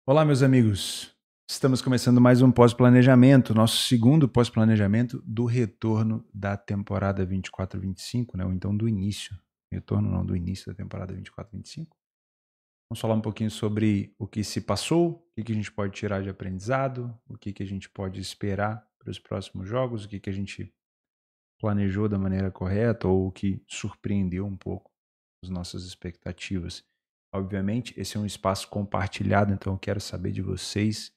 Olá, meus amigos. Estamos começando mais um pós-planejamento, nosso segundo pós-planejamento do retorno da temporada 24-25, né? Ou então do início. Retorno não, do início da temporada 24-25. Vamos falar um pouquinho sobre o que se passou, o que a gente pode tirar de aprendizado, o que a gente pode esperar para os próximos jogos, o que a gente planejou da maneira correta ou o que surpreendeu um pouco as nossas expectativas. Obviamente, esse é um espaço compartilhado, então eu quero saber de vocês.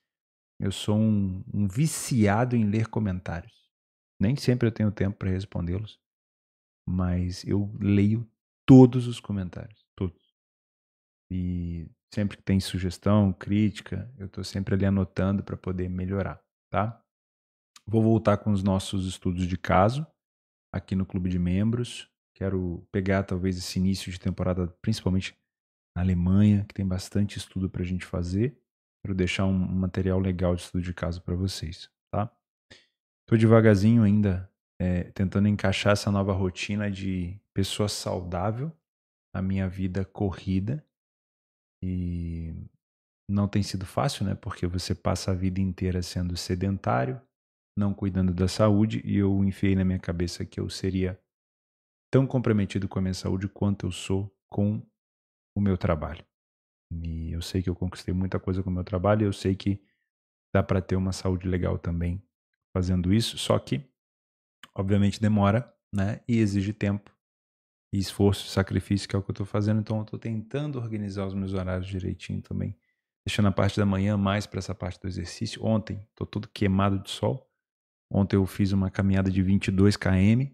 Eu sou um viciado em ler comentários. Nem sempre eu tenho tempo para respondê-los, mas eu leio todos os comentários, todos. E sempre que tem sugestão, crítica, eu estou sempre ali anotando para poder melhorar, tá? Vou voltar com os nossos estudos de caso aqui no clube de membros. Quero pegar talvez esse início de temporada, principalmente na Alemanha, que tem bastante estudo para a gente fazer. Quero deixar um material legal de estudo de caso para vocês, tá? Tô devagarzinho ainda, tentando encaixar essa nova rotina de pessoa saudável na minha vida corrida. E não tem sido fácil, né? Porque você passa a vida inteira sendo sedentário, não cuidando da saúde, e eu enfiei na minha cabeça que eu seria tão comprometido com a minha saúde quanto eu sou com o meu trabalho. E eu sei que eu conquistei muita coisa com o meu trabalho, e eu sei que dá para ter uma saúde legal também fazendo isso, só que obviamente demora, né? E exige tempo e esforço, sacrifício, que é o que eu estou fazendo. Então eu estou tentando organizar os meus horários direitinho também, deixando a parte da manhã mais para essa parte do exercício. Ontem estou todo queimado de sol. Ontem eu fiz uma caminhada de 22 km.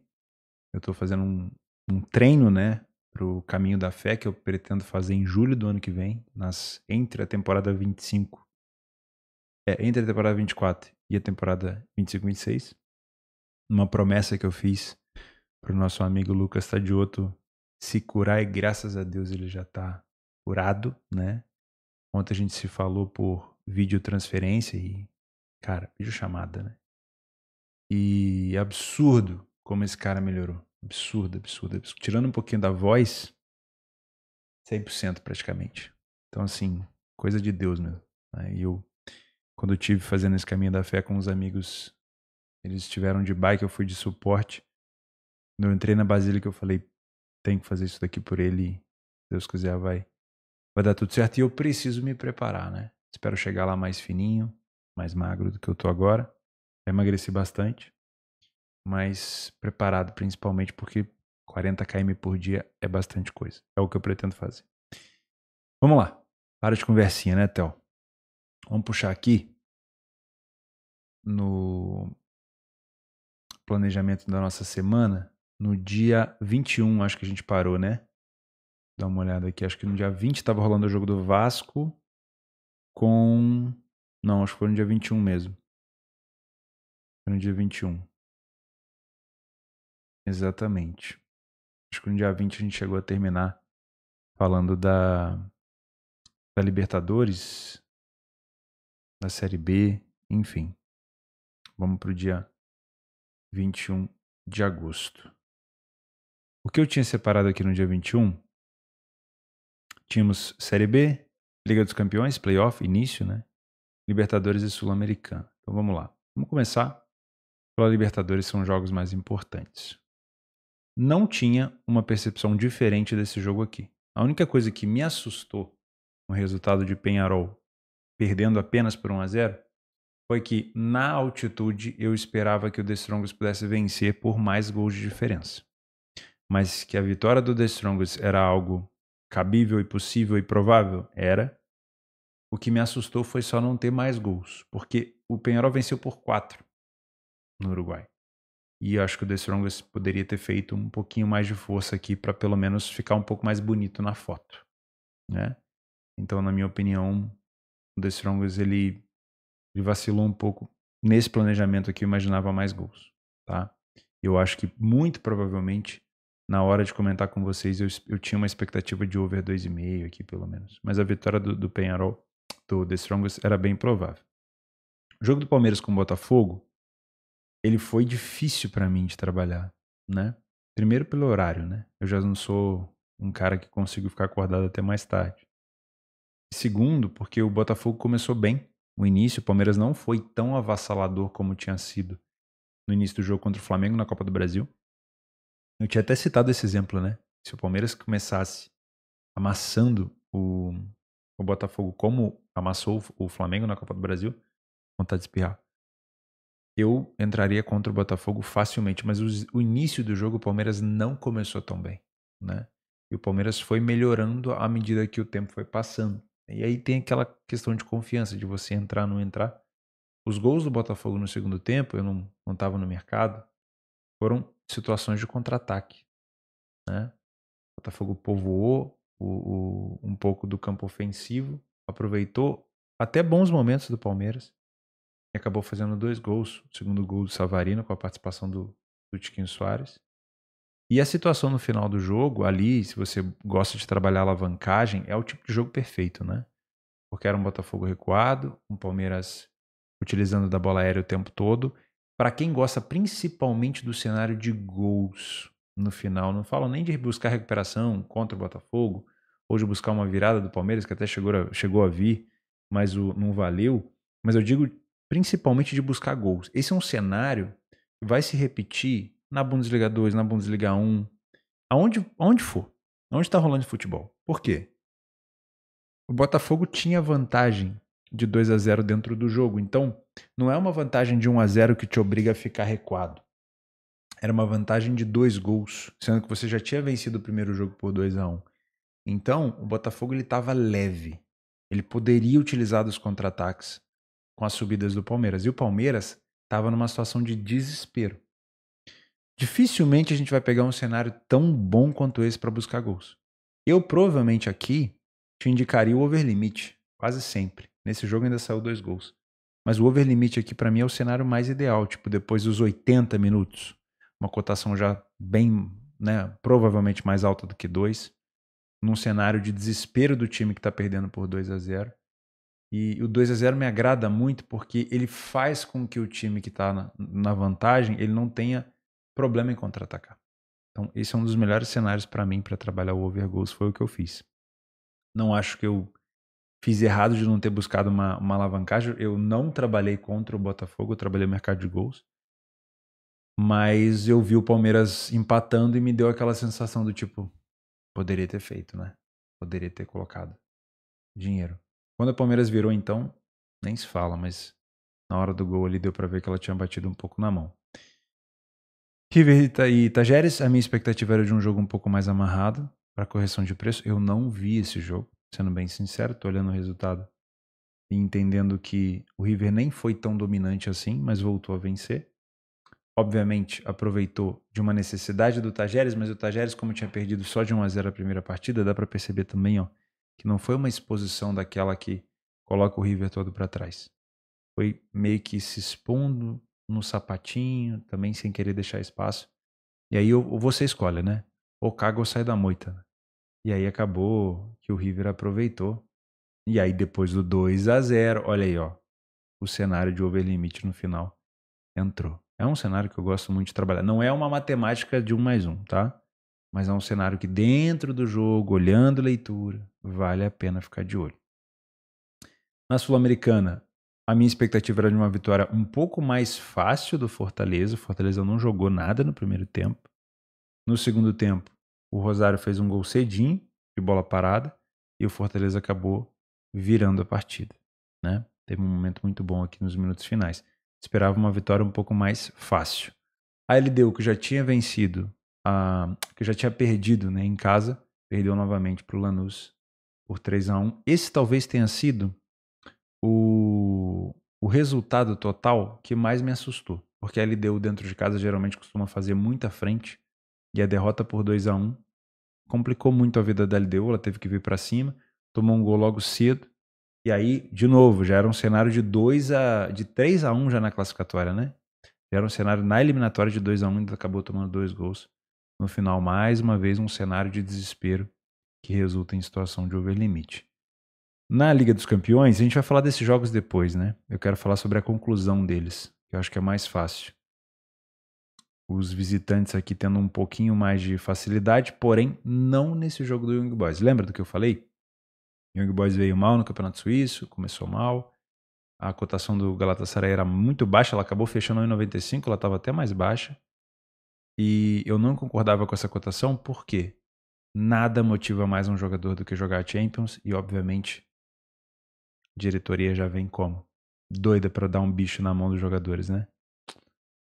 Eu estou fazendo um treino, né, para o Caminho da Fé, que eu pretendo fazer em julho do ano que vem, entre a temporada 25, entre a temporada 24 e a temporada 25-26. Uma promessa que eu fiz para o nosso amigo Lucas Tadioto se curar, e graças a Deus ele já está curado, né? Ontem a gente se falou por videotransferência e, cara, videochamada, né? E absurdo como esse cara melhorou. Absurdo, absurdo, absurdo. Tirando um pouquinho da voz, 100% praticamente. Então, assim, coisa de Deus mesmo. Né? E eu, quando eu tive fazendo esse caminho da fé com os amigos, eles estiveram de bike, eu fui de suporte. Quando eu entrei na Basílica, eu falei, tem que fazer isso daqui por ele. Se Deus quiser, vai dar tudo certo. E eu preciso me preparar, né? Espero chegar lá mais fininho, mais magro do que eu tô agora. Já emagreci bastante, mas preparado principalmente porque 40 km por dia é bastante coisa. É o que eu pretendo fazer. Vamos lá. Para de conversinha, né, Theo? Vamos puxar aqui no planejamento da nossa semana. No dia 21, acho que a gente parou, né? Dá uma olhada aqui. Acho que no dia 20 estava rolando o jogo do Vasco com... Não, acho que foi no dia 21 mesmo. Foi no dia 21. Exatamente. Acho que no dia 20 a gente chegou a terminar falando da Libertadores, da Série B, enfim. Vamos pro dia 21 de agosto. O que eu tinha separado aqui no dia 21, tínhamos Série B, Liga dos Campeões, Playoff, início, né? Libertadores e Sul-Americana. Então vamos lá. Vamos começar pela Libertadores, são os jogos mais importantes. Não tinha uma percepção diferente desse jogo aqui. A única coisa que me assustou no resultado de Peñarol perdendo apenas por 1-0 foi que na altitude eu esperava que o The Strongest pudesse vencer por mais gols de diferença. Mas que a vitória do The Strongest era algo cabível e possível e provável? Era. O que me assustou foi só não ter mais gols, porque o Peñarol venceu por 4 no Uruguai. E eu acho que o The Strongest poderia ter feito um pouquinho mais de força aqui para pelo menos ficar um pouco mais bonito na foto, né? Então, na minha opinião, o The Strongest ele vacilou um pouco. Nesse planejamento aqui eu imaginava mais gols, tá? Eu acho que muito provavelmente na hora de comentar com vocês eu tinha uma expectativa de over 2,5 aqui pelo menos. Mas a vitória do Peñarol, do The Strongest, era bem provável. O jogo do Palmeiras com o Botafogo, ele foi difícil para mim de trabalhar, né? Primeiro pelo horário, né? Eu já não sou um cara que consigo ficar acordado até mais tarde. Segundo, porque o Botafogo começou bem. O início, o Palmeiras não foi tão avassalador como tinha sido no início do jogo contra o Flamengo na Copa do Brasil. Eu tinha até citado esse exemplo, né? Se o Palmeiras começasse amassando o Botafogo como amassou o Flamengo na Copa do Brasil, vontade de espirrar, eu entraria contra o Botafogo facilmente. Mas o início do jogo, o Palmeiras não começou tão bem, né? E o Palmeiras foi melhorando à medida que o tempo foi passando. E aí tem aquela questão de confiança, de você entrar ou não entrar. Os gols do Botafogo no segundo tempo, eu não estava no mercado, foram situações de contra-ataque, né? O Botafogo povoou um pouco do campo ofensivo, aproveitou até bons momentos do Palmeiras e acabou fazendo 2 gols. O segundo gol do Savarino com a participação do Tiquinho Soares. E a situação no final do jogo, ali, se você gosta de trabalhar alavancagem, é o tipo de jogo perfeito, né? Porque era um Botafogo recuado, um Palmeiras utilizando da bola aérea o tempo todo. Para quem gosta principalmente do cenário de gols no final, não falo nem de buscar recuperação contra o Botafogo, ou de buscar uma virada do Palmeiras, que até chegou a vir, mas não valeu. Mas eu digo principalmente de buscar gols. Esse é um cenário que vai se repetir na Bundesliga 2, na Bundesliga 1, aonde for. Onde está rolando de futebol. Por quê? O Botafogo tinha vantagem de 2-0 dentro do jogo. Então, não é uma vantagem de 1-0 que te obriga a ficar recuado. Era uma vantagem de 2 gols, sendo que você já tinha vencido o primeiro jogo por 2-1. Então, o Botafogo estava leve. Ele poderia utilizar dos contra-ataques com as subidas do Palmeiras. E o Palmeiras estava numa situação de desespero. Dificilmente a gente vai pegar um cenário tão bom quanto esse para buscar gols. Eu provavelmente aqui te indicaria o overlimit, quase sempre. Nesse jogo ainda saiu 2 gols. Mas o overlimit aqui para mim é o cenário mais ideal, tipo depois dos 80 minutos. Uma cotação já bem, né, provavelmente mais alta do que 2. Num cenário de desespero do time que está perdendo por 2-0. E o 2-0 me agrada muito porque ele faz com que o time que está na vantagem ele não tenha problema em contra-atacar. Então, esse é um dos melhores cenários para mim para trabalhar o over goals, foi o que eu fiz. Não acho que eu fiz errado de não ter buscado uma alavancagem. Eu não trabalhei contra o Botafogo, eu trabalhei no mercado de gols. Mas eu vi o Palmeiras empatando e me deu aquela sensação do tipo, poderia ter feito, né? Poderia ter colocado dinheiro. Quando o Palmeiras virou, então, nem se fala, mas na hora do gol ali deu para ver que ela tinha batido um pouco na mão. River e Tajeres, a minha expectativa era de um jogo um pouco mais amarrado para correção de preço. Eu não vi esse jogo, sendo bem sincero, tô olhando o resultado e entendendo que o River nem foi tão dominante assim, mas voltou a vencer. Obviamente, aproveitou de uma necessidade do Tajeres, mas o Tajeres, como tinha perdido só de 1-0 a primeira partida, dá para perceber também, ó, que não foi uma exposição daquela que coloca o River todo para trás. Foi meio que se expondo no sapatinho, também sem querer deixar espaço. E aí você escolhe, né? Ou caga ou sai da moita. E aí acabou que o River aproveitou. E aí depois do 2-0, olha aí, ó, o cenário de overlimit no final entrou. É um cenário que eu gosto muito de trabalhar. Não é uma matemática de 1+1, tá? Mas é um cenário que dentro do jogo, olhando leitura, vale a pena ficar de olho. Na Sul-Americana, a minha expectativa era de uma vitória um pouco mais fácil do Fortaleza. O Fortaleza não jogou nada no primeiro tempo. No segundo tempo, o Rosário fez um gol cedinho, de bola parada, e o Fortaleza acabou virando a partida, né? Teve um momento muito bom aqui nos minutos finais. Esperava uma vitória um pouco mais fácil. A LDU, que já tinha vencido, que já tinha perdido, né, em casa, perdeu novamente para o Lanús por 3-1. Esse talvez tenha sido o resultado total que mais me assustou. Porque a LDU dentro de casa geralmente costuma fazer muita frente. E a derrota por 2-1 complicou muito a vida da LDU. Ela teve que vir para cima, tomou um gol logo cedo. E aí, de novo, já era um cenário de 3-1 já na classificatória, né? Já era um cenário na eliminatória de 2-1, ainda acabou tomando 2 gols. No final, mais uma vez, um cenário de desespero que resulta em situação de overlimit. Na Liga dos Campeões, a gente vai falar desses jogos depois, né? Eu quero falar sobre a conclusão deles, que eu acho que é mais fácil. Os visitantes aqui tendo um pouquinho mais de facilidade, porém não nesse jogo do Young Boys. Lembra do que eu falei? Young Boys veio mal no Campeonato Suíço, começou mal. A cotação do Galatasaray era muito baixa, ela acabou fechando em 95, ela estava até mais baixa. E eu não concordava com essa cotação porque nada motiva mais um jogador do que jogar Champions e, obviamente, a diretoria já vem como? Doida para dar um bicho na mão dos jogadores, né?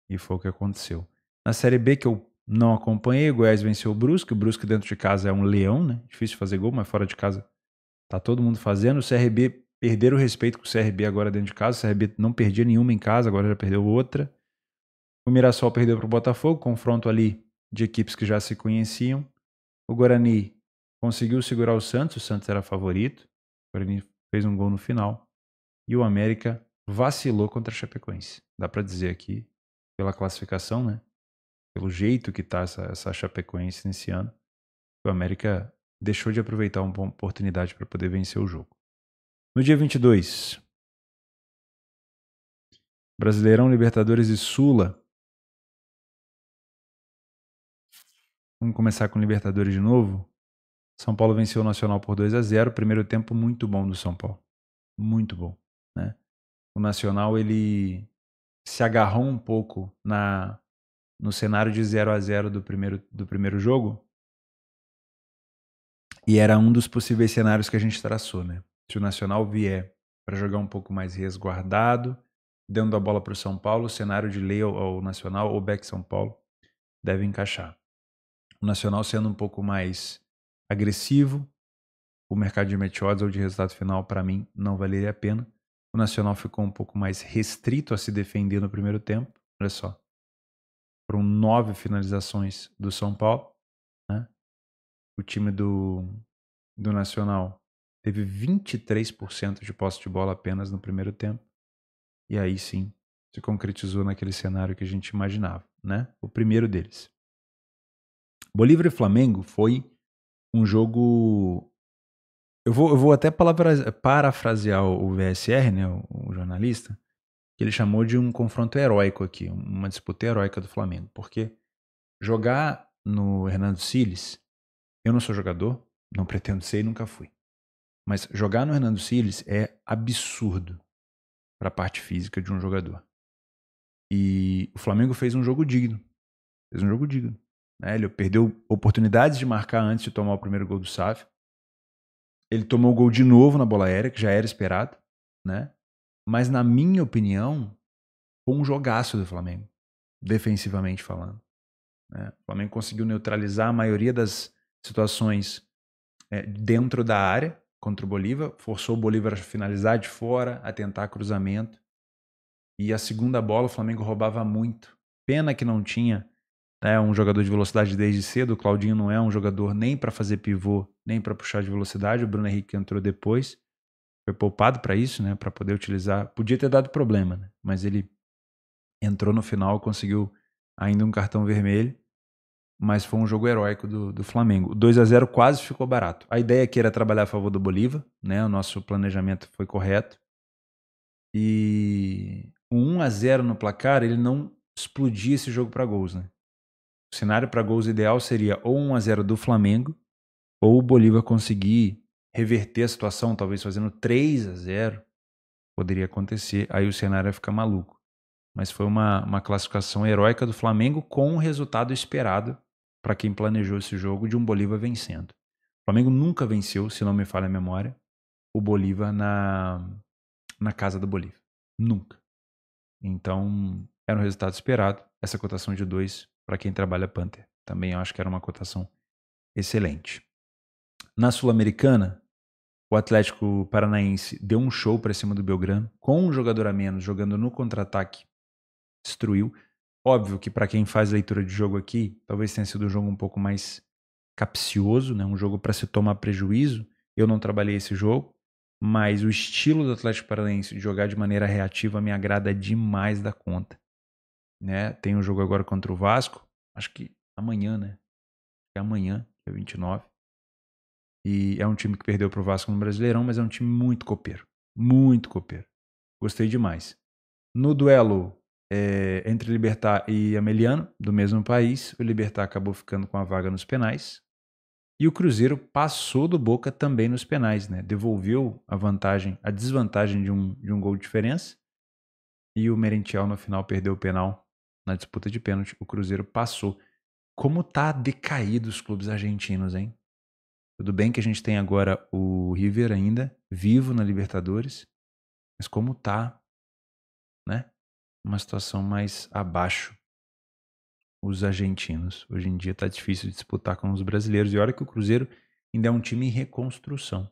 E foi o que aconteceu. Na Série B, que eu não acompanhei, o Goiás venceu o Brusque. O Brusque dentro de casa é um leão, né? Difícil de fazer gol, mas fora de casa tá todo mundo fazendo. O CRB perderam o respeito com o CRB agora dentro de casa. O CRB não perdia nenhuma em casa, agora já perdeu outra. O Mirassol perdeu para o Botafogo, confronto ali de equipes que já se conheciam. O Guarani conseguiu segurar o Santos era favorito. O Guarani fez um gol no final. E o América vacilou contra a Chapecoense. Dá para dizer aqui, pela classificação, né? Pelo jeito que tá essa Chapecoense nesse ano, o América deixou de aproveitar uma boa oportunidade para poder vencer o jogo. No dia 22, Brasileirão, Libertadores e Sula. Vamos começar com Libertadores de novo. São Paulo venceu o Nacional por 2-0. Primeiro tempo muito bom do São Paulo. Muito bom, né? O Nacional, ele se agarrou um pouco no cenário de 0-0 do primeiro jogo. E era um dos possíveis cenários que a gente traçou, né? Se o Nacional vier para jogar um pouco mais resguardado, dando a bola para o São Paulo, o cenário de lei ao Nacional ou back São Paulo deve encaixar. O Nacional sendo um pouco mais agressivo, o mercado de match odds ou de resultado final, para mim, não valeria a pena. O Nacional ficou um pouco mais restrito a se defender no primeiro tempo. Olha só. Foram 9 finalizações do São Paulo, né? O time do Nacional teve 23% de posse de bola apenas no primeiro tempo. E aí sim, se concretizou naquele cenário que a gente imaginava, né? O primeiro deles. Bolívar e Flamengo foi um jogo... Eu vou até parafrasear o VSR, né, o jornalista, que ele chamou de um confronto heróico aqui, uma disputa heróica do Flamengo. Porque jogar no Hernando Siles, eu não sou jogador, não pretendo ser e nunca fui. Mas jogar no Hernando Siles é absurdo para a parte física de um jogador. E o Flamengo fez um jogo digno. Fez um jogo digno. Né? Ele perdeu oportunidades de marcar antes de tomar o primeiro gol do SAF. Ele tomou o gol de novo na bola aérea, que já era esperado. Né? Mas, na minha opinião, foi um jogaço do Flamengo, defensivamente falando. Né? O Flamengo conseguiu neutralizar a maioria das situações dentro da área contra o Bolívar, forçou o Bolívar a finalizar de fora, a tentar cruzamento. E a segunda bola o Flamengo roubava muito. Pena que não tinha um jogador de velocidade desde cedo. O Claudinho não é um jogador nem para fazer pivô, nem para puxar de velocidade. O Bruno Henrique entrou depois. Foi poupado para isso, né? Para poder utilizar. Podia ter dado problema, né? Mas ele entrou no final, conseguiu ainda um cartão vermelho. Mas foi um jogo heróico do Flamengo. O 2-0 quase ficou barato. A ideia aqui era trabalhar a favor do Bolívar, né? O nosso planejamento foi correto. E o 1-0 no placar, ele não explodia esse jogo para gols, né? O cenário para gols ideal seria ou 1-0 do Flamengo, ou o Bolívar conseguir reverter a situação, talvez fazendo 3-0. Poderia acontecer, aí o cenário ia ficar maluco. Mas foi uma classificação heróica do Flamengo com o resultado esperado para quem planejou esse jogo de um Bolívar vencendo. O Flamengo nunca venceu, se não me falha a memória, o Bolívar na casa do Bolívar. Nunca. Então, era um resultado esperado. Essa cotação de 2 para quem trabalha Panther. Também acho que era uma cotação excelente. Na Sul-Americana, o Atlético Paranaense deu um show para cima do Belgrano, com um jogador a menos, jogando no contra-ataque. Destruiu. Óbvio que para quem faz leitura de jogo aqui, talvez tenha sido um jogo um pouco mais capcioso, né? Um jogo para se tomar prejuízo. Eu não trabalhei esse jogo, mas o estilo do Atlético Paranaense de jogar de maneira reativa me agrada demais da conta. Né? Tem um jogo agora contra o Vasco, acho que amanhã, né? É amanhã, dia 29. E é um time que perdeu pro Vasco no Brasileirão, mas é um time muito copeiro. Muito copeiro. Gostei demais. No duelo entre Libertad e Ameliano, do mesmo país, o Libertad acabou ficando com a vaga nos penais. E o Cruzeiro passou do Boca também nos penais, né? Devolveu a desvantagem de um gol de diferença. E o Merentiel no final perdeu o penal na disputa de pênalti. O Cruzeiro passou. Como tá decaído os clubes argentinos, hein? Tudo bem que a gente tem agora o River ainda vivo na Libertadores, mas como tá, né? Uma situação mais abaixo os argentinos. Hoje em dia tá difícil de disputar com os brasileiros. E olha que o Cruzeiro ainda é um time em reconstrução.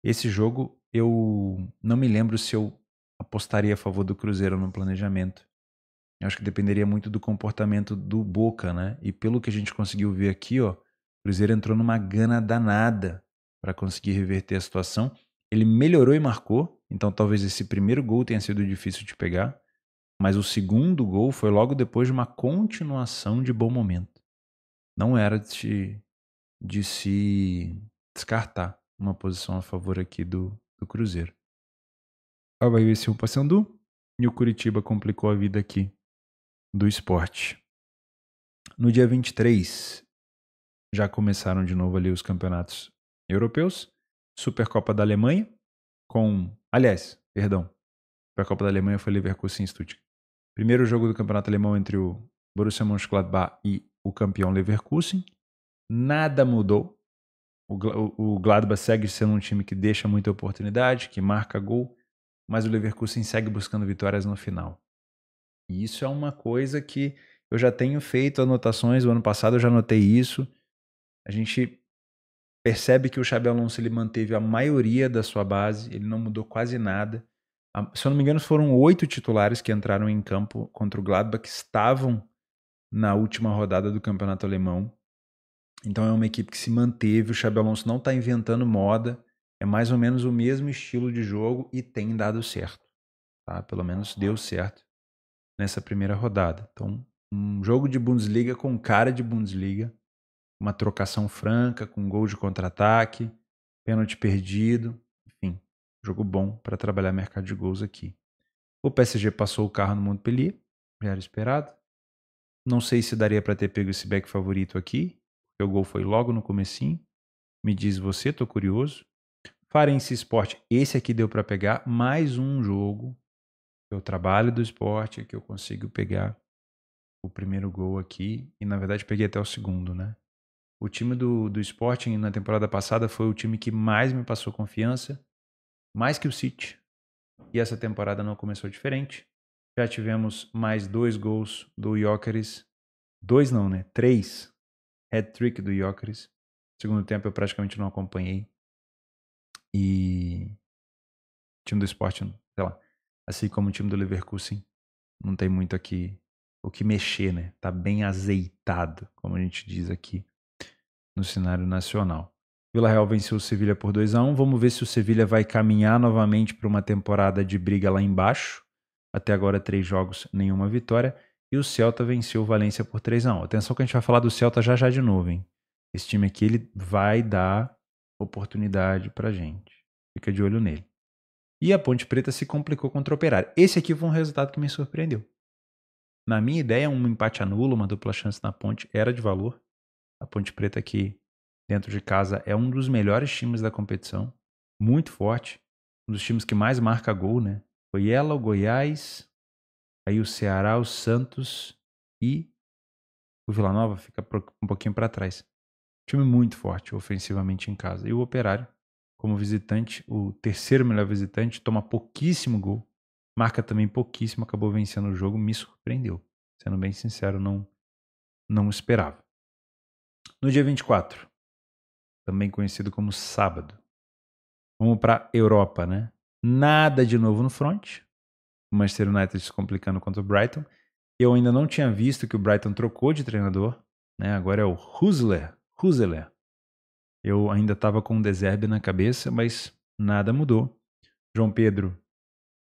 Esse jogo eu não me lembro se eu apostaria a favor do Cruzeiro no planejamento. Eu acho que dependeria muito do comportamento do Boca, né? E pelo que a gente conseguiu ver aqui, ó, o Cruzeiro entrou numa gana danada para conseguir reverter a situação. Ele melhorou e marcou, então talvez esse primeiro gol tenha sido difícil de pegar, mas o segundo gol foi logo depois de uma continuação de bom momento. Não era de se descartar uma posição a favor aqui do Cruzeiro. Avaí esse 1 Paysandu e o Curitiba complicou a vida aqui do Sport. No dia 23, já começaram de novo ali os campeonatos europeus. Supercopa da Alemanha Supercopa da Alemanha foi Leverkusen e Stuttgart. Primeiro jogo do campeonato alemão entre o Borussia Mönchengladbach e o campeão Leverkusen. Nada mudou. O Gladbach segue sendo um time que deixa muita oportunidade, que marca gol, mas o Leverkusen segue buscando vitórias no final. E isso é uma coisa que eu já tenho feito anotações, o ano passado eu já anotei isso. A gente percebe que o Xabi Alonso ele manteve a maioria da sua base, ele não mudou quase nada. Se eu não me engano, foram 8 titulares que entraram em campo contra o Gladbach, que estavam na última rodada do campeonato alemão. Então é uma equipe que se manteve, o Xabi Alonso não está inventando moda, é mais ou menos o mesmo estilo de jogo e tem dado certo. Tá? Pelo menos deu certo nessa primeira rodada. Então, um jogo de Bundesliga com cara de Bundesliga, uma trocação franca, com gol de contra-ataque, pênalti perdido, enfim, jogo bom para trabalhar mercado de gols aqui. O PSG passou o carro no Montpellier, já era esperado. Não sei se daria para ter pego esse back favorito aqui, porque o gol foi logo no comecinho. Me diz você, tô curioso. Farense Sport, esse aqui deu para pegar mais um jogo. Eu trabalho do esporte, que eu consigo pegar o primeiro gol aqui. E na verdade peguei até o segundo, né? O time do Sporting na temporada passada foi o time que mais me passou confiança, mais que o City. E essa temporada não começou diferente. Já tivemos mais 2 gols do Gyökeres. 2 não, né? 3. Hat-trick do Gyökeres. Segundo tempo eu praticamente não acompanhei. E o time do Sporting, sei lá, assim como o time do Leverkusen, não tem muito aqui o que mexer, né? Tá bem azeitado, como a gente diz aqui no cenário nacional. Vila Real venceu o Sevilha por 2-1. Vamos ver se o Sevilha vai caminhar novamente para uma temporada de briga lá embaixo. Até agora 3 jogos, nenhuma vitória. E o Celta venceu o Valência por 3-1. Atenção que a gente vai falar do Celta já já de novo, hein? Esse time aqui ele vai dar oportunidade pra gente. Fica de olho nele. E a Ponte Preta se complicou contra o Operário. Esse aqui foi um resultado que me surpreendeu. Na minha ideia, um empate a nulo, uma dupla chance na Ponte, era de valor. A Ponte Preta aqui dentro de casa é um dos melhores times da competição. Muito forte. Um dos times que mais marca gol, né? Foi ela, o Goiás, aí o Ceará, o Santos e o Vila Nova fica um pouquinho para trás. Time muito forte ofensivamente em casa. E o Operário, como visitante, o terceiro melhor visitante, toma pouquíssimo gol. Marca também pouquíssimo, acabou vencendo o jogo, me surpreendeu. Sendo bem sincero, não esperava. No dia 24, também conhecido como sábado, vamos para Europa, né? Nada de novo no front. O Manchester United se complicando contra o Brighton. Eu ainda não tinha visto que o Brighton trocou de treinador, né? Agora é o Husler. Eu ainda estava com o De Zerbi na cabeça, mas nada mudou. João Pedro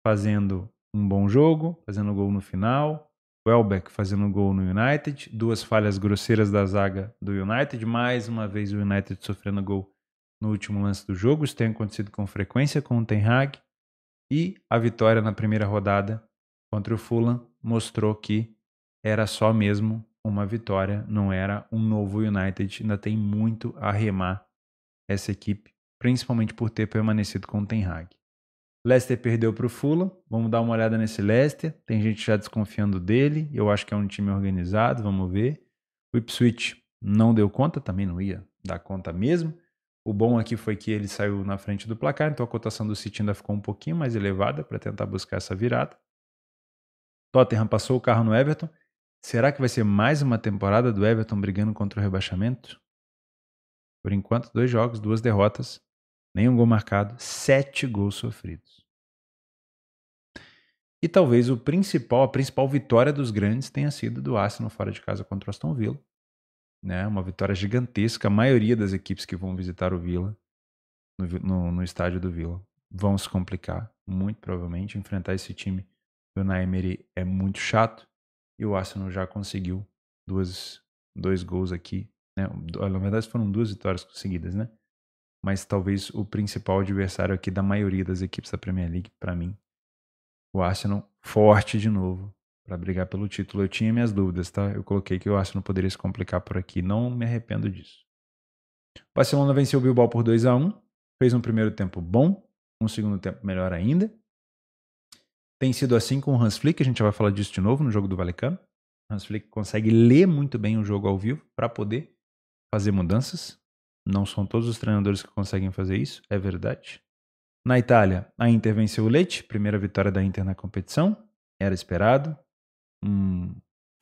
fazendo um bom jogo, fazendo gol no final. Welbeck fazendo gol no United. 2 falhas grosseiras da zaga do United. Mais uma vez o United sofrendo gol no último lance do jogo. Isso tem acontecido com frequência com o Ten Hag. E a vitória na primeira rodada contra o Fulham mostrou que era só mesmo uma vitória, não era um novo United. Ainda tem muito a remar essa equipe, principalmente por ter permanecido com o Ten Hag. Leicester perdeu para o Fulham. Vamos dar uma olhada nesse Leicester. Tem gente já desconfiando dele. Eu acho que é um time organizado, vamos ver. O Ipswich não deu conta, também não ia dar conta mesmo. O bom aqui foi que ele saiu na frente do placar, então a cotação do City ainda ficou um pouquinho mais elevada para tentar buscar essa virada. Tottenham passou o carro no Everton. Será que vai ser mais uma temporada do Everton brigando contra o rebaixamento? Por enquanto, 2 jogos, 2 derrotas, nenhum gol marcado, 7 gols sofridos. E talvez a principal vitória dos grandes tenha sido do Arsenal fora de casa contra o Aston Villa. Né? Uma vitória gigantesca. A maioria das equipes que vão visitar o Villa, no estádio do Villa, vão se complicar, muito provavelmente. Enfrentar esse time do Unai Emery é muito chato. E o Arsenal já conseguiu 2 gols aqui. Né? Na verdade, foram 2 vitórias conseguidas, né? Mas talvez o principal adversário aqui da maioria das equipes da Premier League, para mim, o Arsenal forte de novo para brigar pelo título. Eu tinha minhas dúvidas, tá? Eu coloquei que o Arsenal poderia se complicar por aqui. Não me arrependo disso. O Barcelona venceu o Bilbao por 2-1. Fez um primeiro tempo bom, um segundo tempo melhor ainda. Tem sido assim com o Hans Flick, a gente já vai falar disso de novo no jogo do Vallecano. O Hans Flick consegue ler muito bem o jogo ao vivo para poder fazer mudanças. Não são todos os treinadores que conseguem fazer isso, é verdade. Na Itália, a Inter venceu o Lecce, primeira vitória da Inter na competição. Era esperado. Um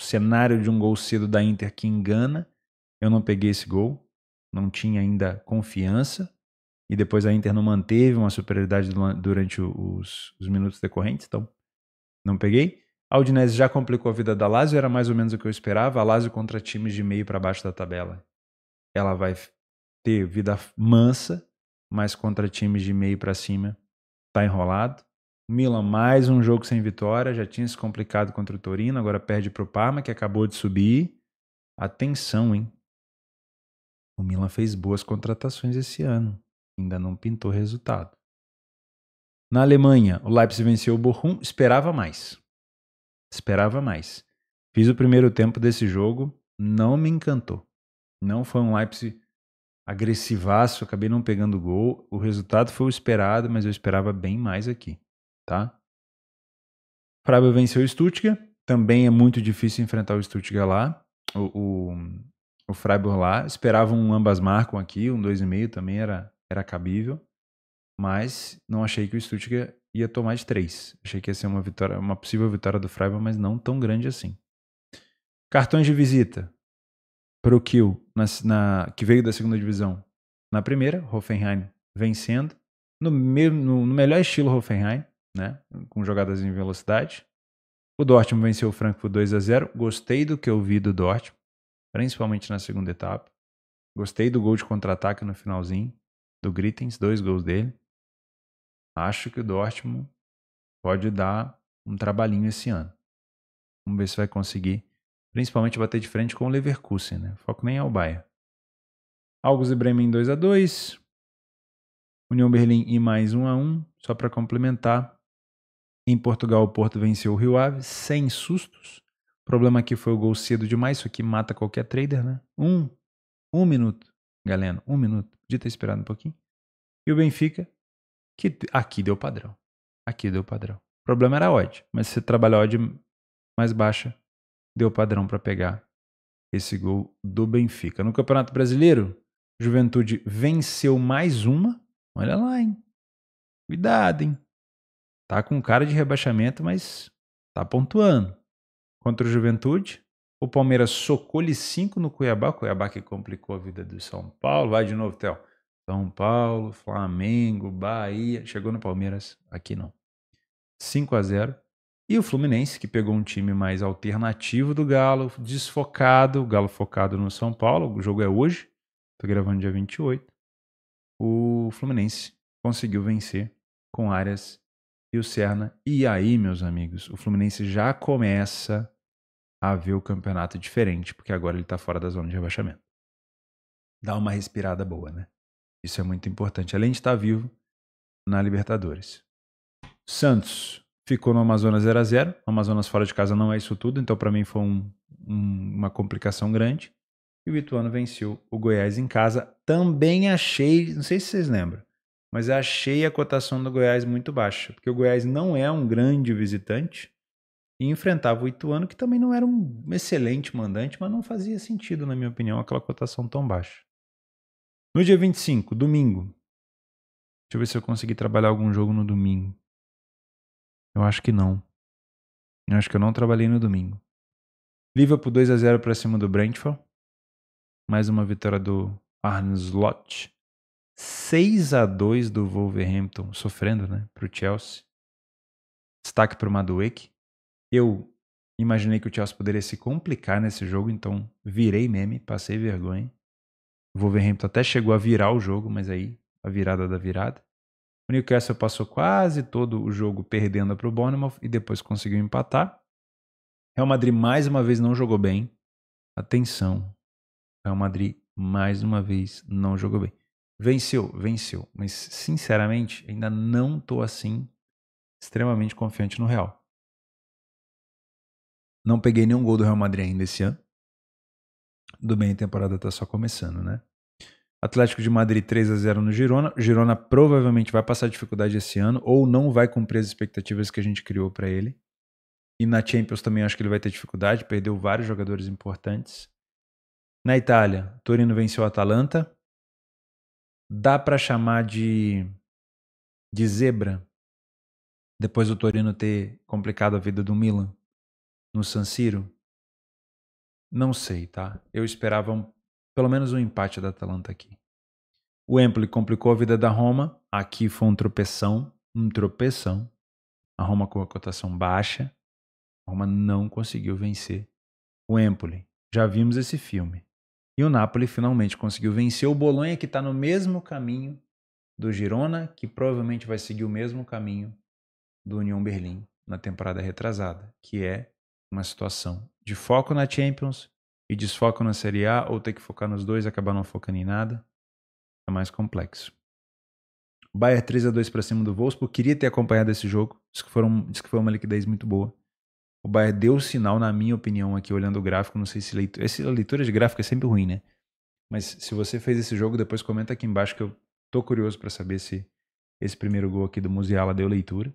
cenário de um gol cedo da Inter que engana. Eu não peguei esse gol, não tinha ainda confiança. E depois a Inter não manteve uma superioridade durante os minutos decorrentes, então não peguei. A Udinese já complicou a vida da Lazio, era mais ou menos o que eu esperava. A Lazio contra times de meio para baixo da tabela, ela vai ter vida mansa, mas contra times de meio para cima tá enrolado. O Milan, mais um jogo sem vitória, já tinha se complicado contra o Torino, agora perde para o Parma, que acabou de subir. Atenção, hein? O Milan fez boas contratações esse ano, ainda não pintou resultado. Na Alemanha, o Leipzig venceu o Bochum, esperava mais. Fiz o primeiro tempo desse jogo, não me encantou. Não foi um Leipzig agressivaço, acabei não pegando gol. O resultado foi o esperado, mas eu esperava bem mais aqui, tá? Freiburg venceu o Stuttgart, também é muito difícil enfrentar o Stuttgart lá. O Freiburg lá, esperava um ambas marcam aqui, um 2,5 também era cabível. Mas não achei que o Stuttgart ia tomar de 3. Achei que ia ser uma possível vitória do Freiburg, mas não tão grande assim. Cartões de visita para o Kiel, que veio da segunda divisão. Na primeira, Hoffenheim vencendo. No melhor estilo Hoffenheim, né? Com jogadas em velocidade. O Dortmund venceu o Frankfurt 2-0. Gostei do que eu vi do Dortmund, principalmente na segunda etapa. Gostei do gol de contra-ataque no finalzinho, do Grittens, 2 gols dele. Acho que o Dortmund pode dar um trabalhinho esse ano. Vamos ver se vai conseguir, principalmente bater de frente com o Leverkusen, né? Foco nem é o Bayern. August e Bremen 2-2. União Berlim e mais 1-1, só para complementar. Em Portugal, o Porto venceu o Rio Ave sem sustos. O problema aqui foi o gol cedo demais, isso aqui mata qualquer trader, né? Um minuto, galera, 1 minuto. Podia ter esperado um pouquinho. E o Benfica, que aqui deu padrão. O problema era a odd, mas se você trabalhar a odd mais baixa, deu padrão para pegar esse gol do Benfica. No Campeonato Brasileiro, Juventude venceu mais uma. Olha lá, hein? Cuidado, hein? Tá com cara de rebaixamento, mas tá pontuando. Contra o Juventude, o Palmeiras socou-lhe 5 no Cuiabá. O Cuiabá que complicou a vida do São Paulo. Vai de novo, Theo. São Paulo, Flamengo, Bahia. Chegou no Palmeiras. Aqui não. 5-0. E o Fluminense, que pegou um time mais alternativo do Galo, desfocado. O Galo focado no São Paulo. O jogo é hoje. Tô gravando dia 28. O Fluminense conseguiu vencer com Arias e o Serna. E aí, meus amigos, o Fluminense já começa a ver o campeonato diferente, porque agora ele tá fora da zona de rebaixamento. Dá uma respirada boa, né? Isso é muito importante. Além de estar vivo na Libertadores. Santos ficou no Amazonas 0-0. O Amazonas fora de casa não é isso tudo, então para mim foi uma complicação grande. E o Ituano venceu o Goiás em casa. Também achei, não sei se vocês lembram, mas achei a cotação do Goiás muito baixa, porque o Goiás não é um grande visitante e enfrentava o Ituano, que também não era um excelente mandante, mas não fazia sentido, na minha opinião, aquela cotação tão baixa. No dia 25, domingo, deixa eu ver se eu consegui trabalhar algum jogo no domingo. Eu acho que não. Eu acho que eu não trabalhei no domingo. Liverpool 2-0 para cima do Brentford. Mais uma vitória do Arne Slot. 6-2 do Wolverhampton, sofrendo, né, para o Chelsea. Destaque para o Madueke. Eu imaginei que o Chelsea poderia se complicar nesse jogo, então virei meme, passei vergonha. O Wolverhampton até chegou a virar o jogo, mas aí a virada da virada. O Newcastle passou quase todo o jogo perdendo para o Bournemouth e depois conseguiu empatar. Real Madrid mais uma vez não jogou bem. Atenção, Real Madrid mais uma vez não jogou bem. Venceu, mas sinceramente ainda não estou assim extremamente confiante no Real. Não peguei nenhum gol do Real Madrid ainda esse ano. Tudo bem, a temporada está só começando, né? Atlético de Madrid 3-0 no Girona. Girona provavelmente vai passar dificuldade esse ano ou não vai cumprir as expectativas que a gente criou para ele. E na Champions também acho que ele vai ter dificuldade, perdeu vários jogadores importantes. Na Itália, Torino venceu o Atalanta. Dá para chamar de zebra depois do Torino ter complicado a vida do Milan no San Siro? Não sei, tá? Eu esperava pelo menos um empate da Atalanta aqui. O Empoli complicou a vida da Roma. Aqui foi um tropeção. A Roma com a cotação baixa. A Roma não conseguiu vencer o Empoli. Já vimos esse filme. E o Napoli finalmente conseguiu vencer o Bolonha, que está no mesmo caminho do Girona, que provavelmente vai seguir o mesmo caminho do União Berlim na temporada retrasada, que é uma situação de foco na Champions e desfoco na Série A, ou ter que focar nos dois e acabar não focando em nada. É mais complexo. O Bayern 3-2 para cima do Wolfsburg. Queria ter acompanhado esse jogo. Diz que foi uma liquidez muito boa. O Bayern deu sinal, na minha opinião, aqui olhando o gráfico. Não sei se leitura de gráfico é sempre ruim, né? Mas se você fez esse jogo, depois comenta aqui embaixo que eu tô curioso para saber se esse primeiro gol aqui do Musiala deu leitura.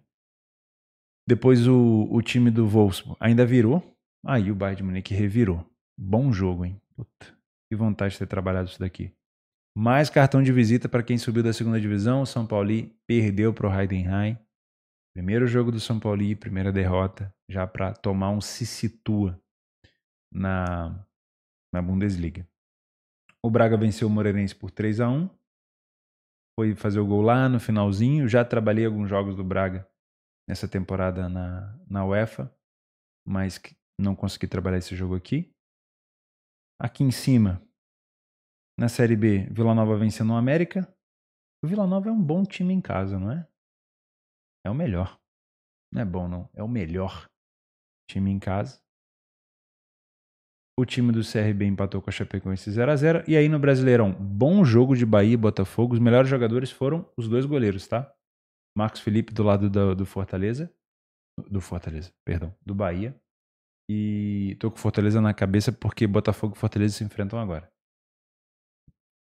Depois o time do Wolfsburg ainda virou. Aí o Bayern de Munique revirou. Bom jogo, hein? Puta, que vontade de ter trabalhado isso daqui. Mais cartão de visita para quem subiu da segunda divisão. O São Paulo perdeu para o Heidenheim. Primeiro jogo do São Paulo, primeira derrota, já para tomar um se situa na Bundesliga. O Braga venceu o Moreirense por 3-1. Foi fazer o gol lá no finalzinho. Já trabalhei alguns jogos do Braga nessa temporada na UEFA, mas não consegui trabalhar esse jogo aqui. Aqui em cima, na Série B, Vila Nova vencendo o América. O Vila Nova é um bom time em casa, não é? É o melhor. Não é bom, não. É o melhor time em casa. O time do CRB empatou com a Chapecoense 0-0. E aí no Brasileirão, bom jogo de Bahia e Botafogo. Os melhores jogadores foram os dois goleiros, tá? Marcos Felipe do lado do Fortaleza. Do Bahia. E tô com Fortaleza na cabeça porque Botafogo e Fortaleza se enfrentam agora.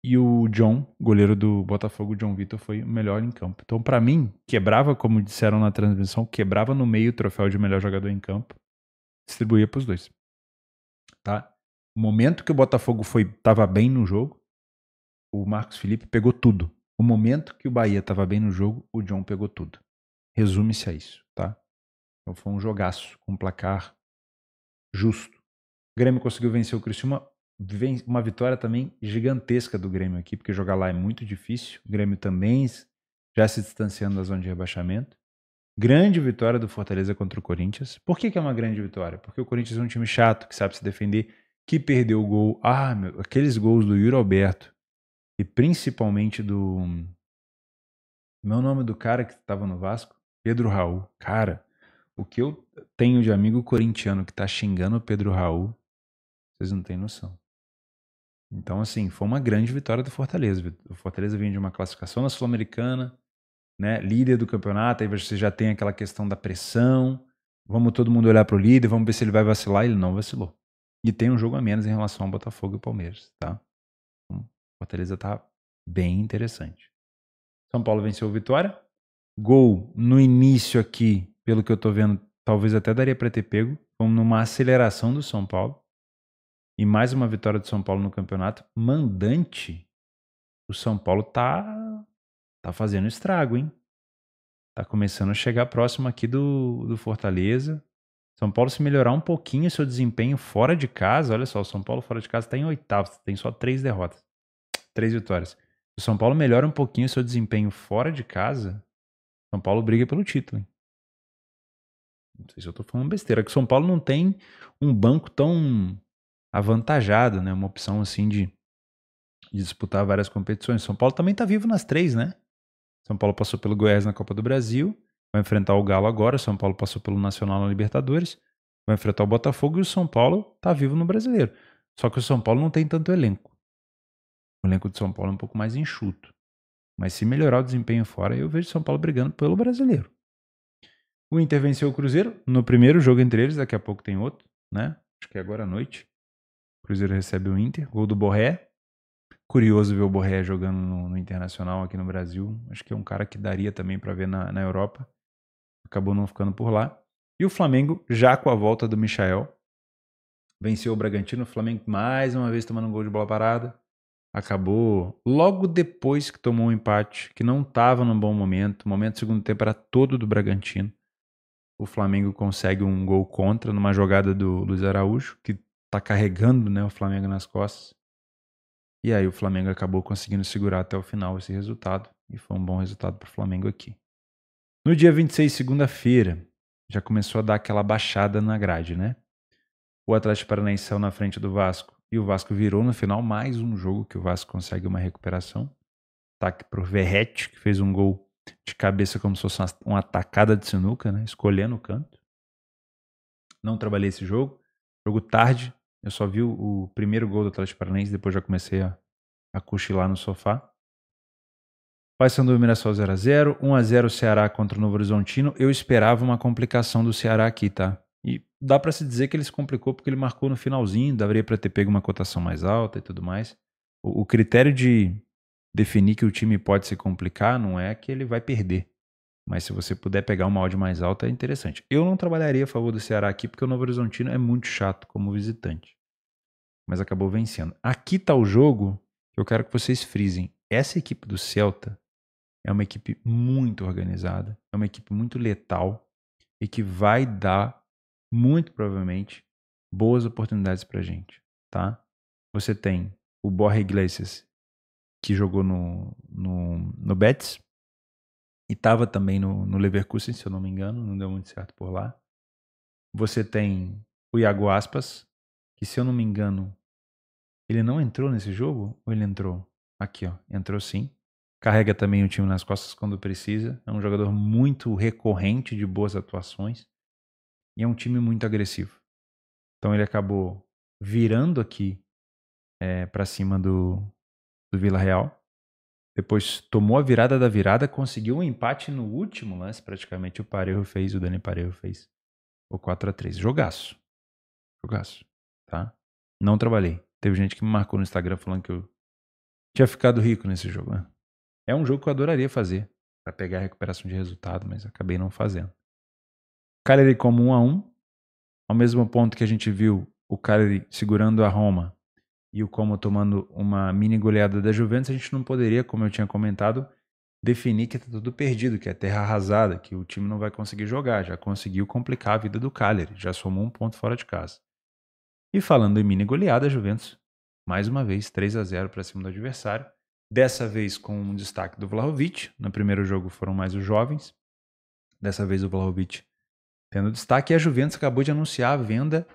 E o John, goleiro do Botafogo, John Vitor, foi o melhor em campo. Então, pra mim, quebrava, como disseram na transmissão, quebrava no meio o troféu de melhor jogador em campo. Distribuía pros dois. Tá? O momento que o Botafogo tava bem no jogo, o Marcos Felipe pegou tudo. O momento que o Bahia tava bem no jogo, o John pegou tudo. Resume-se a isso, tá? Então foi um jogaço, com um placar justo. O Grêmio conseguiu vencer o Criciúma. Uma vitória também gigantesca do Grêmio aqui, porque jogar lá é muito difícil. O Grêmio também já se distanciando da zona de rebaixamento. Grande vitória do Fortaleza contra o Corinthians. Por que é uma grande vitória? Porque o Corinthians é um time chato, que sabe se defender, que perdeu o gol. Aqueles gols do Yuri Alberto e principalmente do... Meu nome do cara que estava no Vasco? Pedro Raul. Cara, o que eu tenho de amigo corintiano que tá xingando o Pedro Raul, vocês não têm noção. Então, assim, foi uma grande vitória do Fortaleza. O Fortaleza vinha de uma classificação na Sul-Americana, né? Líder do campeonato, aí você já tem aquela questão da pressão. Vamos todo mundo olhar para o líder, vamos ver se ele vai vacilar. Ele não vacilou. E tem um jogo a menos em relação ao Botafogo e Palmeiras, tá? Então, Fortaleza tá bem interessante. São Paulo venceu o Vitória. Gol no início aqui, pelo que eu tô vendo, talvez até daria para ter pego. Vamos numa aceleração do São Paulo. E mais uma vitória do São Paulo no campeonato. Mandante, o São Paulo tá fazendo estrago, hein? Tá começando a chegar próximo aqui do Fortaleza. São Paulo, se melhorar um pouquinho seu desempenho fora de casa, olha só, o São Paulo fora de casa está em oitavo, tem só 3 derrotas, 3 vitórias. Se o São Paulo melhora um pouquinho seu desempenho fora de casa, São Paulo briga pelo título, hein? Não sei se eu tô falando besteira, que o São Paulo não tem um banco tão avantajado, né? Uma opção assim de disputar várias competições. São Paulo também tá vivo nas 3, né? São Paulo passou pelo Goiás na Copa do Brasil, vai enfrentar o Galo agora. São Paulo passou pelo Nacional na Libertadores, vai enfrentar o Botafogo e o São Paulo tá vivo no Brasileiro. Só que o São Paulo não tem tanto elenco. O elenco de São Paulo é um pouco mais enxuto. Mas se melhorar o desempenho fora, eu vejo o São Paulo brigando pelo Brasileiro. O Inter venceu o Cruzeiro no primeiro jogo entre eles, daqui a pouco tem outro, né? Acho que é agora à noite. O Cruzeiro recebe o Inter, gol do Borré. Curioso ver o Borré jogando no Internacional aqui no Brasil. Acho que é um cara que daria também para ver na Europa. Acabou não ficando por lá. E o Flamengo, já com a volta do Michael, venceu o Bragantino. O Flamengo mais uma vez tomando um gol de bola parada. Acabou logo depois que tomou um empate, que não estava num bom momento. O momento do segundo tempo era todo do Bragantino. O Flamengo consegue um gol contra numa jogada do Luiz Araújo, que está carregando, né, o Flamengo nas costas. E aí o Flamengo acabou conseguindo segurar até o final esse resultado. E foi um bom resultado para o Flamengo aqui. No dia 26, segunda-feira, já começou a dar aquela baixada na grade, né? O Atlético Paranaense saiu na frente do Vasco e o Vasco virou no final mais um jogo que o Vasco consegue uma recuperação. Ataque pro Verratti, que fez um gol de cabeça como se fosse uma tacada de sinuca, né? Escolhendo o canto. Não trabalhei esse jogo. Jogo tarde. Eu só vi o primeiro gol do Atlético Paranaense, depois já comecei a cochilar no sofá. Paysandu e Mirassol 0x0, 1x0 Ceará contra o Novo Horizontino. Eu esperava uma complicação do Ceará aqui, tá? E dá pra se dizer que ele se complicou porque ele marcou no finalzinho, daria pra ter pego uma cotação mais alta e tudo mais. O critério de definir que o time pode se complicar não é que ele vai perder. Mas se você puder pegar uma odd mais alta, é interessante. Eu não trabalharia a favor do Ceará aqui porque o Novo Horizontino é muito chato como visitante. Mas acabou vencendo. Aqui tá o jogo que eu quero que vocês frisem. Essa equipe do Celta é uma equipe muito organizada, é uma equipe muito letal e que vai dar, muito provavelmente, boas oportunidades pra gente, tá? Você tem o Borja Iglesias, que jogou no Betis e estava também no Leverkusen, se eu não me engano, não deu muito certo por lá. Você tem o Iago Aspas, que se eu não me engano, ele não entrou nesse jogo ou ele entrou? Aqui, ó, entrou sim. Carrega também o time nas costas quando precisa. É um jogador muito recorrente de boas atuações. E é um time muito agressivo. Então ele acabou virando aqui para cima do Vila Real. Depois tomou a virada da virada, conseguiu um empate no último lance. Praticamente o Dani Parejo fez o 4x3. Jogaço. Jogaço. Tá? Não trabalhei. Teve gente que me marcou no Instagram falando que eu tinha ficado rico nesse jogo, né? É um jogo que eu adoraria fazer para pegar a recuperação de resultado, mas acabei não fazendo. Cagliari como 1x1, ao mesmo ponto que a gente viu o Cagliari segurando a Roma e o Como tomando uma mini goleada da Juventus, a gente não poderia, como eu tinha comentado, definir que está tudo perdido, que é terra arrasada, que o time não vai conseguir jogar. Já conseguiu complicar a vida do Cagliari, já somou um ponto fora de casa. E falando em mini goleada, a Juventus, mais uma vez, 3x0 para cima do adversário. Dessa vez com um destaque do Vlahovic. No primeiro jogo foram mais os jovens. Dessa vez o Vlahovic tendo destaque. E a Juventus acabou de anunciar a venda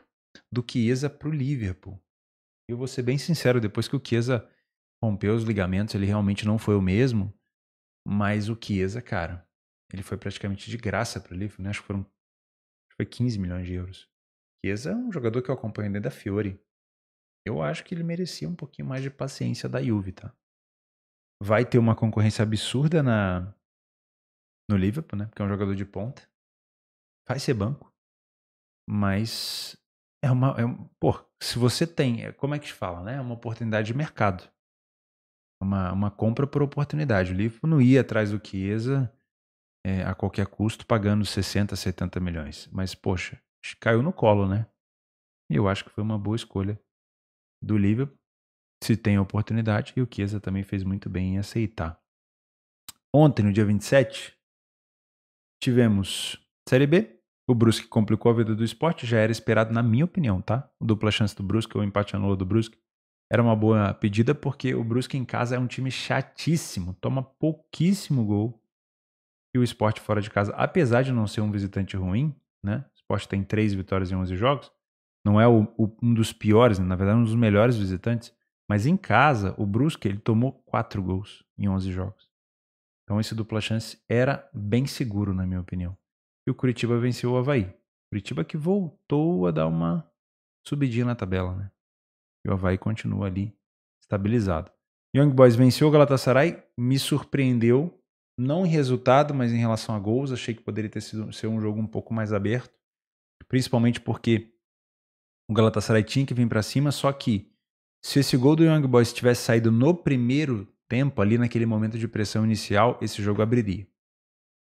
do Chiesa para o Liverpool. Eu vou ser bem sincero, depois que o Chiesa rompeu os ligamentos, ele realmente não foi o mesmo. Mas o Chiesa, cara, ele foi praticamente de graça para o Liverpool, né? Acho que foi 15 milhões de euros. Chiesa é um jogador que eu acompanho desde a Fiore. Eu acho que ele merecia um pouquinho mais de paciência da Juve, tá? Vai ter uma concorrência absurda no Liverpool, né? Porque é um jogador de ponta. Vai ser banco. Mas pô, se você tem, como é que se fala, né? É uma oportunidade de mercado. Uma compra por oportunidade. O Liverpool não ia atrás do Chiesa a qualquer custo, pagando 60, 70 milhões. Mas, poxa, caiu no colo, né? E eu acho que foi uma boa escolha do Liverpool, se tem a oportunidade, e o Chiesa também fez muito bem em aceitar. Ontem, no dia 27, tivemos Série B. O Brusque complicou a vida do Sport, já era esperado, na minha opinião, tá? O dupla chance do Brusque, ou o empate anula do Brusque, era uma boa pedida, porque o Brusque em casa é um time chatíssimo, toma pouquíssimo gol. E o Sport fora de casa, apesar de não ser um visitante ruim, né? O Sport tem 3 vitórias em 11 jogos, não é um dos piores, né? Na verdade, um dos melhores visitantes. Mas em casa, o Brusque, ele tomou 4 gols em 11 jogos. Então esse dupla chance era bem seguro, na minha opinião. E o Curitiba venceu o Avaí. Curitiba que voltou a dar uma subidinha na tabela, né? E o Avaí continua ali estabilizado. Young Boys venceu o Galatasaray, me surpreendeu, não em resultado, mas em relação a gols. Achei que poderia ser um jogo um pouco mais aberto, principalmente porque o Galatasaray tinha que vir para cima, só que se esse gol do Young Boys tivesse saído no primeiro tempo, ali naquele momento de pressão inicial, esse jogo abriria.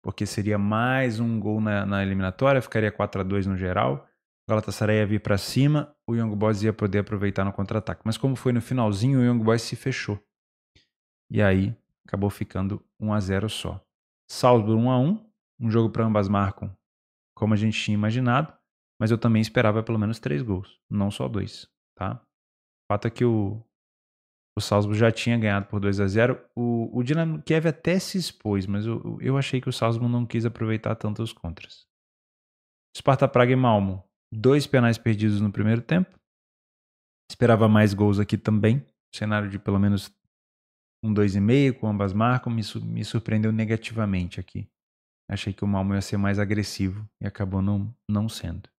Porque seria mais um gol na eliminatória, ficaria 4-2 no geral. O Galatasaray ia vir para cima, o Young Boys ia poder aproveitar no contra-ataque. Mas como foi no finalzinho, o Young Boys se fechou. E aí acabou ficando 1-0 só. Salzburg 1-1, um jogo para ambas marcam, como a gente tinha imaginado, mas eu também esperava pelo menos 3 gols, não só 2, tá? O fato é que o Salzburg já tinha ganhado por 2-0. O Dinamo Kiev até se expôs, mas eu achei que o Salzburg não quis aproveitar tanto os contras. Sparta Praga e Malmo, 2 penais perdidos no primeiro tempo. Esperava mais gols aqui também. Cenário de pelo menos 2,5, com ambas marcam, me surpreendeu negativamente aqui. Achei que o Malmo ia ser mais agressivo e acabou não sendo.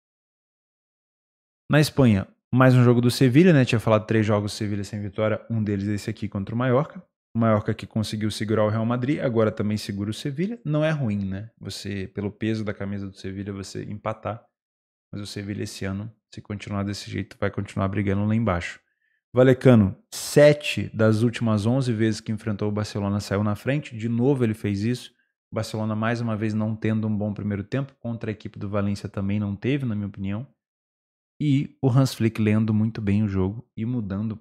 Na Espanha, mais um jogo do Sevilha, né? Tinha falado 3 jogos do Sevilha sem vitória, um deles esse aqui contra o Mallorca. O Mallorca que conseguiu segurar o Real Madrid, agora também segura o Sevilha. Não é ruim, né? Você, pelo peso da camisa do Sevilha, você empatar. Mas o Sevilha esse ano, se continuar desse jeito, vai continuar brigando lá embaixo. Valecano, 7 das últimas 11 vezes que enfrentou o Barcelona saiu na frente. De novo ele fez isso. O Barcelona mais uma vez não tendo um bom primeiro tempo. Contra a equipe do Valência também não teve, na minha opinião. E o Hans Flick lendo muito bem o jogo e mudando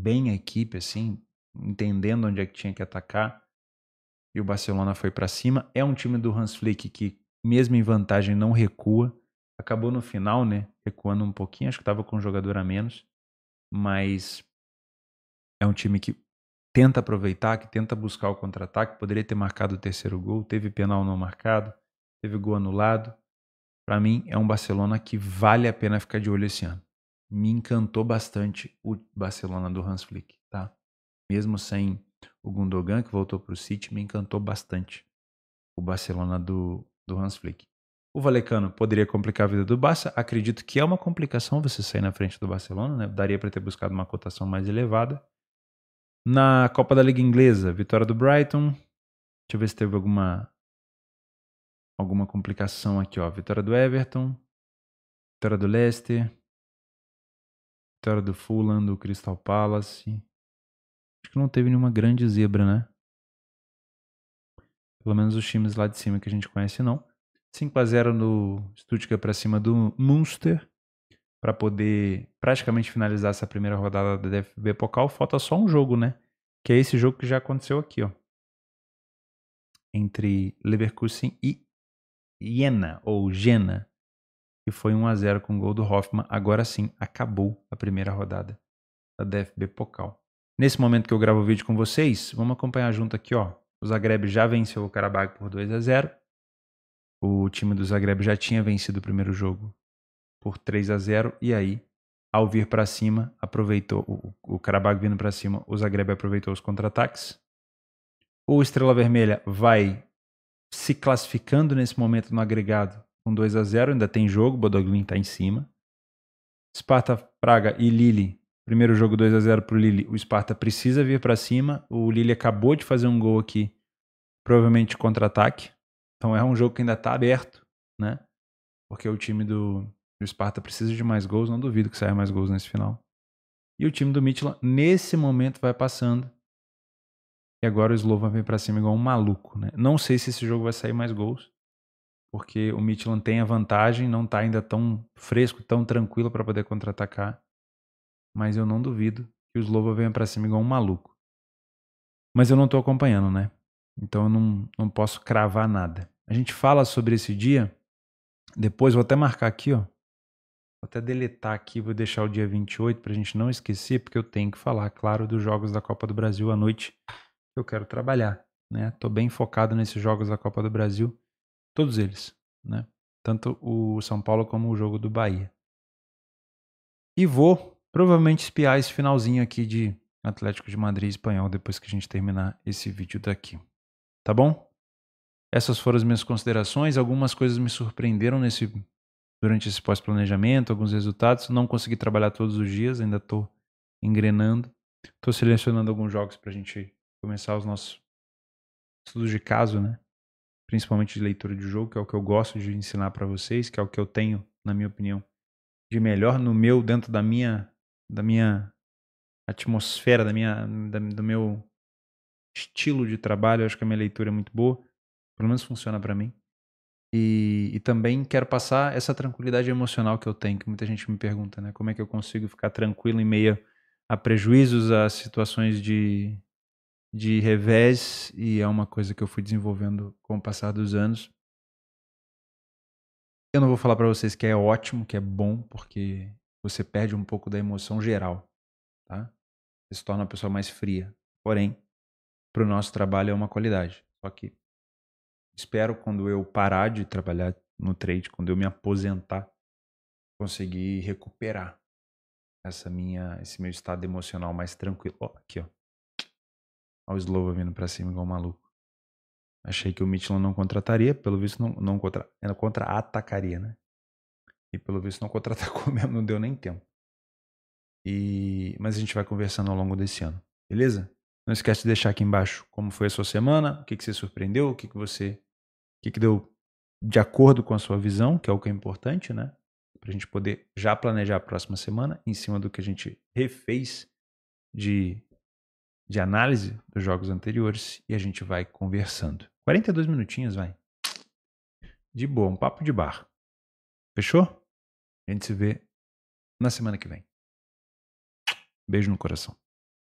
bem a equipe, assim, entendendo onde é que tinha que atacar. E o Barcelona foi para cima. É um time do Hans Flick que, mesmo em vantagem, não recua. Acabou no final, né, recuando um pouquinho. Acho que estava com um jogador a menos. Mas é um time que tenta aproveitar, que tenta buscar o contra-ataque. Poderia ter marcado o terceiro gol. Teve penal não marcado. Teve gol anulado. Para mim, é um Barcelona que vale a pena ficar de olho esse ano. Me encantou bastante o Barcelona do Hans Flick, tá? Mesmo sem o Gundogan, que voltou para o City, me encantou bastante o Barcelona do Hans Flick. O Valecano poderia complicar a vida do Barça. Acredito que é uma complicação você sair na frente do Barcelona, né? Daria para ter buscado uma cotação mais elevada. Na Copa da Liga Inglesa, vitória do Brighton. Deixa eu ver se teve alguma complicação aqui, ó. Vitória do Everton. Vitória do Leicester. Vitória do Fulham, do Crystal Palace. Acho que não teve nenhuma grande zebra, né? Pelo menos os times lá de cima que a gente conhece, não. 5-0 no Stuttgart para cima do Münster, para poder praticamente finalizar essa primeira rodada da DFB Pokal. Falta só um jogo, né? Que é esse jogo que já aconteceu aqui, ó. Entre Leverkusen e Jena, ou Jena, que foi 1-0 com o gol do Hoffmann. Agora sim, acabou a primeira rodada da DFB Pokal. Nesse momento que eu gravo o vídeo com vocês, vamos acompanhar junto aqui, ó. O Zagreb já venceu o Karabakh por 2-0. O time do Zagreb já tinha vencido o primeiro jogo por 3-0. E aí, ao vir para cima, aproveitou o Karabakh vindo para cima, o Zagreb aproveitou os contra-ataques. O Estrela Vermelha vai se classificando nesse momento no agregado com 2-0. Ainda tem jogo, o Bodoglin está em cima. Sparta Praga e Lille. Primeiro jogo 2-0 para o Lille. O Sparta precisa vir para cima. O Lille acabou de fazer um gol aqui, provavelmente contra-ataque. Então é um jogo que ainda está aberto, né? Porque o time do Sparta precisa de mais gols, não duvido que saia mais gols nesse final. E o time do Midtjylland, nesse momento, vai passando. E agora o Slovan vem pra cima igual um maluco, né? Não sei se esse jogo vai sair mais gols, porque o Midtjylland tem a vantagem, não tá ainda tão fresco, tão tranquilo para poder contra-atacar. Mas eu não duvido que o Slovan venha pra cima igual um maluco. Mas eu não tô acompanhando, né? Então eu não posso cravar nada. A gente fala sobre esse dia, depois vou até marcar aqui, ó. Vou até deletar aqui, vou deixar o dia 28 pra gente não esquecer, porque eu tenho que falar, claro, dos jogos da Copa do Brasil à noite que eu quero trabalhar, né? Tô bem focado nesses jogos da Copa do Brasil, todos eles, né? Tanto o São Paulo como o jogo do Bahia. E vou provavelmente espiar esse finalzinho aqui de Atlético de Madrid e Espanhol depois que a gente terminar esse vídeo daqui. Tá bom? Essas foram as minhas considerações. Algumas coisas me surpreenderam durante esse pós-planejamento, alguns resultados. Não consegui trabalhar todos os dias, ainda estou engrenando. Estou selecionando alguns jogos para a gente começar os nossos estudos de caso, né? Principalmente de leitura de jogo, que é o que eu gosto de ensinar para vocês, que é o que eu tenho, na minha opinião, de melhor dentro da minha atmosfera, do meu estilo de trabalho. Eu acho que a minha leitura é muito boa, pelo menos funciona para mim. E também quero passar essa tranquilidade emocional que eu tenho, que muita gente me pergunta, né? Como é que eu consigo ficar tranquilo em meio a prejuízos, a situações de revés, e é uma coisa que eu fui desenvolvendo com o passar dos anos. Eu não vou falar para vocês que é ótimo, que é bom, porque você perde um pouco da emoção geral, tá? Você se torna uma pessoa mais fria. Porém, para o nosso trabalho é uma qualidade. Só que espero, quando eu parar de trabalhar no trade, quando eu me aposentar, conseguir recuperar esse meu estado emocional mais tranquilo. Ó, aqui, ó. Olha o Slova vindo pra cima igual um maluco. Achei que o Midtjylland não contrataria, pelo visto não contra-atacaria, né? E pelo visto não contra-atacou mesmo, não deu nem tempo. Mas a gente vai conversando ao longo desse ano, beleza? Não esquece de deixar aqui embaixo como foi a sua semana, o que você surpreendeu, o que deu de acordo com a sua visão, que é o que é importante, né? Pra gente poder já planejar a próxima semana em cima do que a gente refez de análise dos jogos anteriores, e a gente vai conversando. 42 minutinhos, vai. De boa, um papo de bar. Fechou? A gente se vê na semana que vem. Beijo no coração.